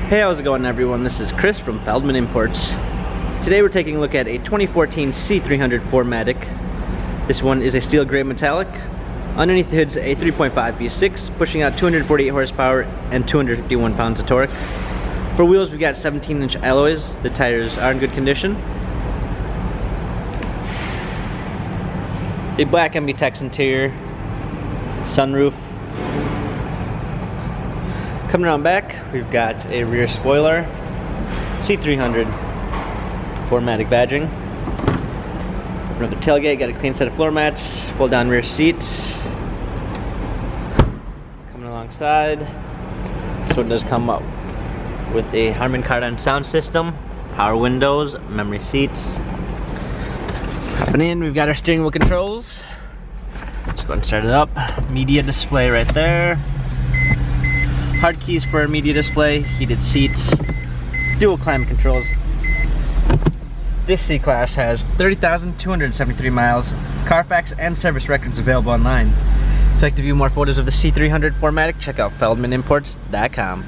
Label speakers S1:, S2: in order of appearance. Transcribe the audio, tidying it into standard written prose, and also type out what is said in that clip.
S1: Hey, how's it going everyone? This is Chris from Feldmann Imports. Today we're taking a look at a 2014 C300 4MATIC. This one is a steel gray metallic. Underneath the hood's a 3.5 V6, pushing out 248 horsepower and 251 pounds of torque. For wheels, we've got 17-inch alloys. The tires are in good condition. A black MBTEX interior, sunroof. Coming around back, we've got a rear spoiler, C300 4MATIC badging. Open up the tailgate, got a clean set of floor mats, fold down rear seats. Coming alongside, this one does come up with a Harman Kardon sound system, power windows, memory seats. Hopping in, we've got our steering wheel controls. Just go ahead and start it up. Media display right there. Hard keys for our media display, heated seats, dual climate controls. This C-Class has 30,273 miles, Carfax and service records available online. If you'd like to view more photos of the C300 4MATIC, check out feldmanimports.com.